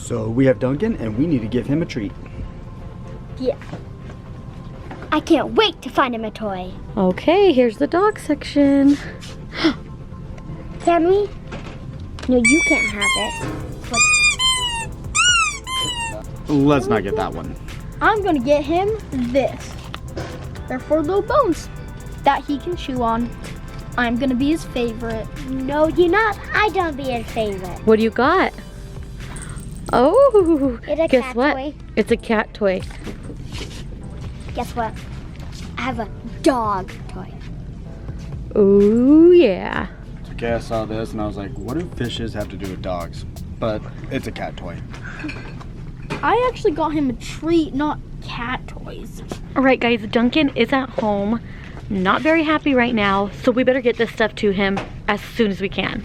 So we have Duncan and we need to give him a treat. Yeah. I can't wait to find him a toy. Okay, here's the dog section. Can we? No, you can't have it. Let's not get that one. I'm gonna get him this. They're 4 little bones that he can chew on. I'm gonna be his favorite. No, you're not. I don't be his favorite. What do you got? Oh, It's a guess cat what? toy. It's a cat toy. Guess what? I have a dog toy. Oh, yeah. Okay, I saw this and I was like, what do fishes have to do with dogs? But it's a cat toy. I actually got him a treat, not cat toys. All right, guys, Duncan is at home. Not very happy right now, so we better get this stuff to him as soon as we can.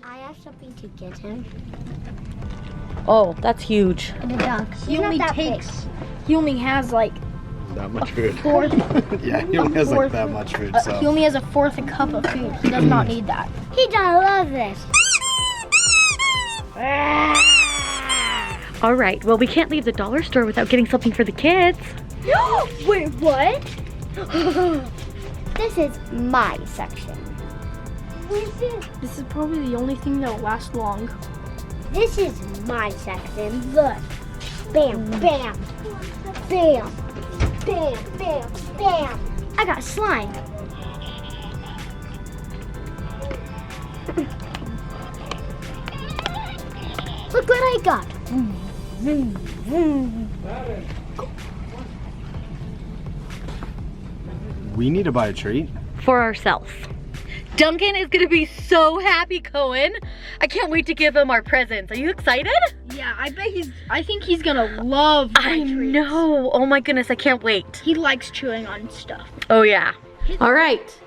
I have something to get him. Oh, that's huge. And a dog. He only has like That much food. fourth. Yeah, he only has like that much food, He so. only has a fourth a cup of food. He does not need that. He does love this. All right, well, we can't leave the dollar store without getting something for the kids. Wait, what? This is my section. This is probably the only thing that'll last long. This is my section. Look. Bam, bam, bam, bam, bam, bam. I got slime. Look what I got. We need to buy a treat. For ourselves. Duncan is gonna be so happy, Cohen. I can't wait to give him our presents. Are you excited? Yeah, I think he's gonna love my I treats. know. Oh my goodness, I can't wait. He likes chewing on stuff. Oh yeah. All right.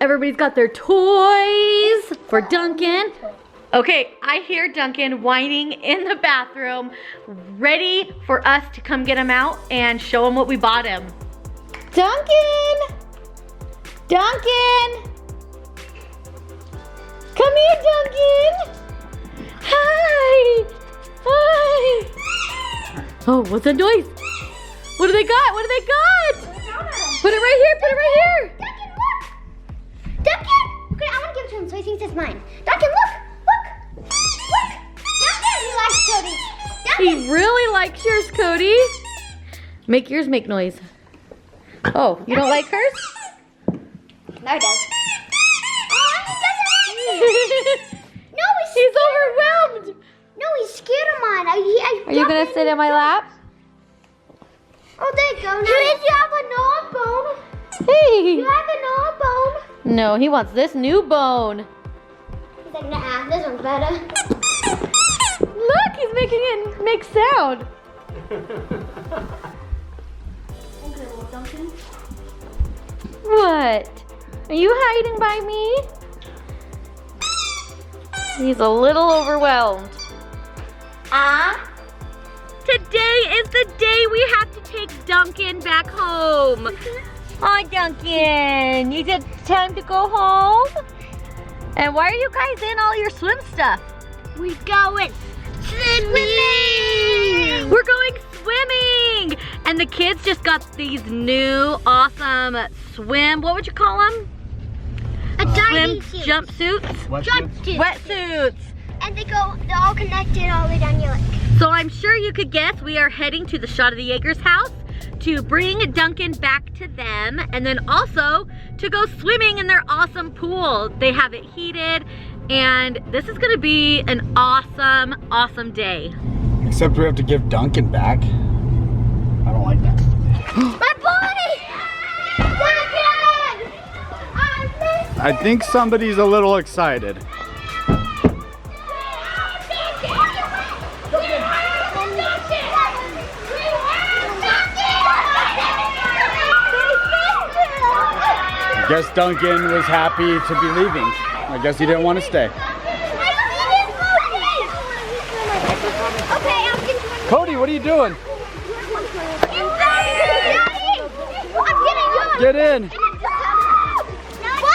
Everybody's got their toys for Duncan. Okay, I hear Duncan whining in the bathroom, ready for us to come get him out and show him what we bought him. Duncan! Duncan! Come here, Duncan! Hi! Hi! Oh, what's that noise? What do they got? What do they got? Put it right here, put it right here! Duncan, look! Duncan! Okay, I want to give it to him so he thinks it's mine. Duncan, look! Look! Look! Duncan, he likes Cody. Duncan! He really likes yours, Cody. Make yours make noise. Oh, you don't like hers? No, he does. Oh, he doesn't! No, He's overwhelmed. No, he's scared of mine. Are you gonna sit in my lap? Oh, there you go. Now you have a gnaw bone. Hey. You have a gnaw bone. No, he wants this new bone. He's like, nah, this one's better. Look, he's making it make sound. Okay, well, Duncan. What? Are you hiding by me? He's a little overwhelmed. Today is the day we have to take Duncan back home. Hi, Duncan. You get time to go home? And why are you guys in all your swim stuff? We going swimming. We're going swimming. And the kids just got these new awesome swim, what would you call them? A Swim diving suit. jumpsuits? Jumpsuit. Wetsuits. And they're all connected all the way down your leg. So I'm sure you could guess we are heading to the Shot of the Jaegers house to bring Duncan back to them and then also to go swimming in their awesome pool. They have it heated and this is gonna be an awesome, awesome day. Except we have to give Duncan back. I don't like that. My body! Duncan! I miss I think somebody's a little excited. I guess Duncan was happy to be leaving. I guess he didn't want to stay. Cody, what are you doing? Get in. What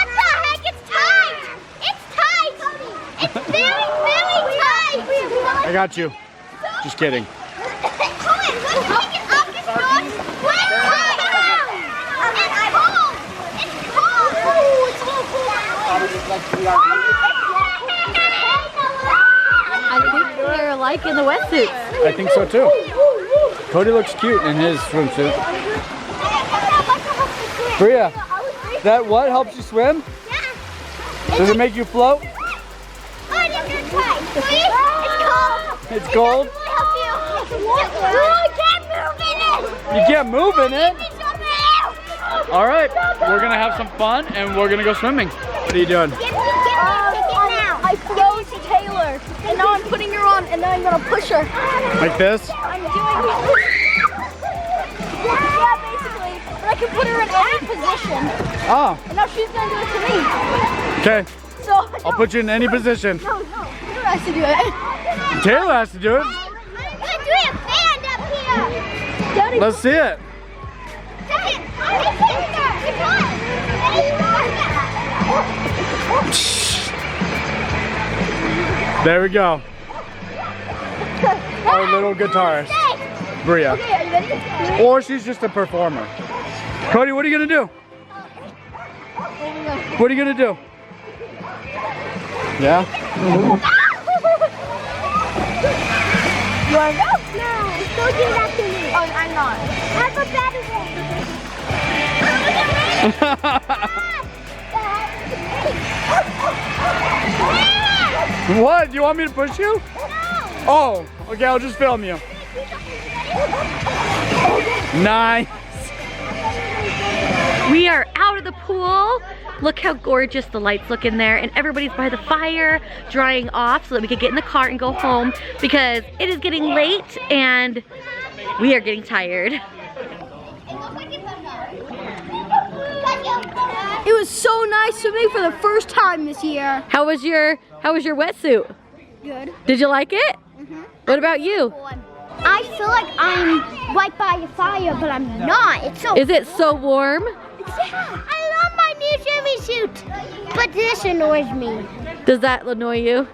the heck? It's tight! It's tight! It's very, very tight! I got you. So Just kidding. I think they're alike in the wetsuits. I think so too. Cody looks cute in his swimsuit. Bria, that what helps you swim? Does it make you float? It's cold. You can't move in it. All right, we're gonna have some fun and we're gonna go swimming. What are you doing? I froze Taylor, and now I'm putting her on, and then I'm gonna push her. Like this? I'm doing it. Yeah, basically. But I can put her in any position. Oh. And now she's gonna do it to me. Okay. So I'll put you in any position. No, Taylor has to do it. Taylor has to do it. I'm doing a band up here. Daddy, Let's see it. There we go. Our little guitarist, Bria. okay, are you ready? Or she's just a performer. Cody, what are you gonna do? What are you gonna do? Yeah? You wanna go? No, don't do that to me. Oh, I'm not. Have a better What? Do you want me to push you? No. Oh, okay, I'll just film you. Nice. We are out of the pool. Look how gorgeous the lights look in there, and everybody's by the fire drying off so that we could get in the car and go home because it is getting late and we are getting tired. It was so nice swimming for the first time this year. How was your wetsuit? Good. Did you like it? What about you? I feel like I'm right by the fire, but I'm not. It's so. Is it so warm? I love my new swimming suit, but this annoys me. Does that annoy you?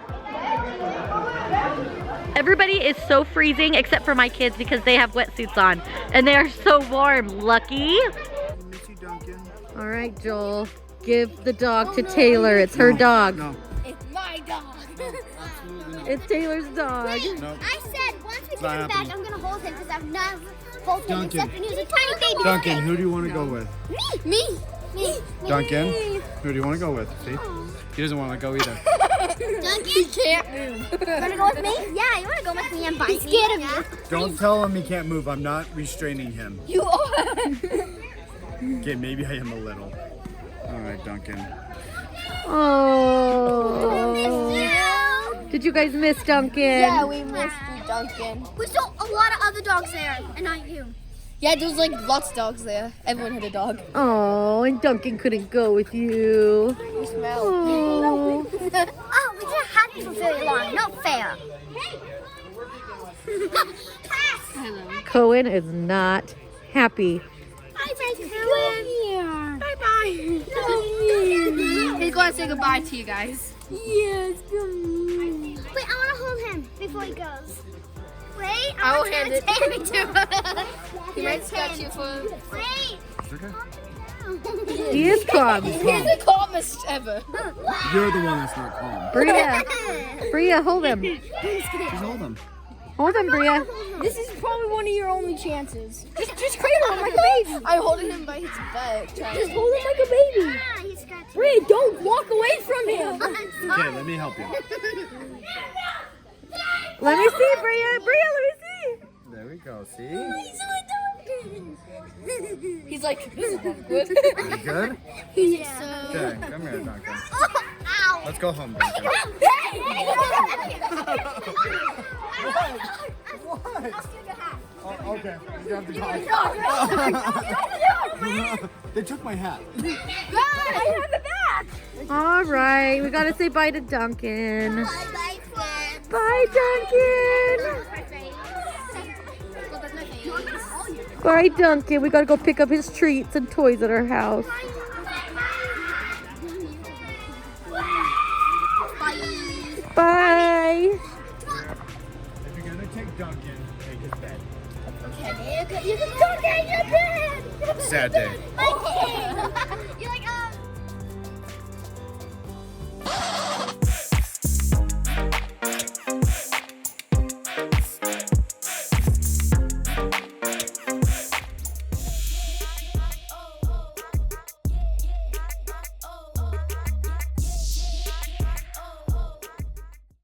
Everybody is so freezing except for my kids because they have wetsuits on and they are so warm. Lucky. All right, Joel, give the dog to Taylor. It's her dog. No. It's my dog. It's Taylor's dog. I said once we get him back, happening. I'm gonna hold him because I've never held him Duncan. except when he was a tiny baby. Duncan, who do you want to go with? Me. Duncan, who do you want to go with? See? He doesn't want to go either. Duncan, he can't move. You wanna go with me? Yeah, you wanna go with me and bite me? He's scared of you. Don't tell him he can't move. I'm not restraining him. You are. Okay, maybe I am a little. All right, Duncan. Oh. Did you guys miss Duncan? Yeah, we missed you, Duncan. We saw a lot of other dogs there, and not you. Yeah, there was like lots of dogs there. Everyone had a dog. Oh, and Duncan couldn't go with you. You smell. Oh. Oh, we didn't have you for very long. Not fair. Cohen is not happy. Bye, Cohen. Bye-bye. He's going to say goodbye to you guys. Yes. Wait, I want to hold him before he goes. Wait, I will hand it. Take me to him. He might scratch you for... Wait. He is calm. He's the calmest ever. You're the one that's not calm. Bria, hold him. Just hold him. Hold him, Bria. This is probably one of your only chances. Just cradle him like a baby. I'm holding him by his butt. Just hold him like a baby. Ah, he's scratching. Bria, don't walk away from him. Okay, let me help you. Let me see, Bria. Bria, let me see. There we go. See? He's like, this is not good. You good? Yeah. Okay, come here, Duncan. Ow. Let's go home, Duncan. Oh, okay. You have the dog. They took my hat. All right, we gotta say bye to Duncan. Bye, friends. Bye, Duncan. Bye, Duncan. We gotta go pick up his treats and toys at our house. Bye. If you're gonna take Duncan, Duncan make his bed. Okay, you can go get your bed. Sad day. I can't.